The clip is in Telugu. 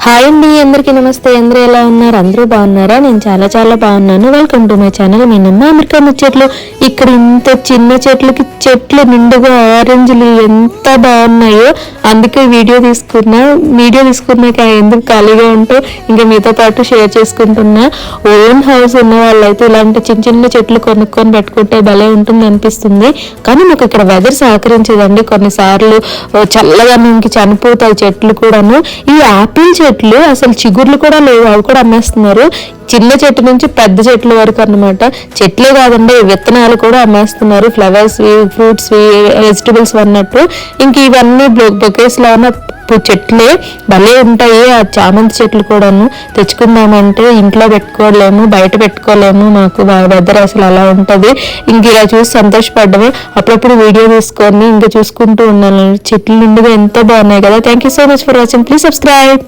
హాయ్ అండి, అందరికీ నమస్తే. అందరూ ఎలా ఉన్నారు? అందరూ బాగున్నారా? నేను చాలా చాలా బాగున్నాను. Welcome to my channel. మీ నమ్మ అమెరికా చెట్లు. ఇక్కడ ఇంత చిన్న చెట్లు నిండుగా ఆరెంజ్లు ఎంత బాగున్నాయో, అందుకే వీడియో తీసుకున్నాక ఎందుకు ఖాళీగా ఉంటూ ఇంకా మీతో పాటు షేర్ చేసుకుంటున్నా. ఓన్ హౌస్ ఉన్న వాళ్ళైతే ఇలాంటి చిన్న చిన్న చెట్లు కొనుక్కొని పెట్టుకుంటే భలే ఉంటుంది అనిపిస్తుంది. కానీ మాకు ఇక్కడ వెదర్ సహకరించదండి. కొన్నిసార్లు చల్లగా ఇంక చనిపోతాయి చెట్లు కూడాను. ఈ ఆపిల్ చెట్లు అసలు చిగుర్లు కూడా లేవు, అవి కూడా అమ్మేస్తున్నారు. చిన్న చెట్టు నుంచి పెద్ద చెట్ల వరకు అన్నమాట. చెట్లే కాదండి, విత్తనాలు కూడా అమ్మేస్తున్నారు. ఫ్లవర్స్, ఫ్రూట్స్, వెజిటబుల్స్ అన్నట్టు. ఇంక ఇవన్నీ బొకేస్ లో ఉన్న చెట్లే భలే ఉంటాయి. ఆ చామంతి చెట్లు కూడాను తెచ్చుకుందామంటే ఇంట్లో పెట్టుకోలేము, బయట పెట్టుకోలేము. మాకు వెదర్ అసలు అలా ఉంటది. ఇంక ఇలా చూసి సంతోషపడ్డమే. అప్పుడప్పుడు వీడియో తీసుకొని ఇంకా చూసుకుంటూ ఉన్నాను. చెట్లు నిండుగా ఎంతో బాగున్నాయి కదా. Thank you so much for watching. Please subscribe.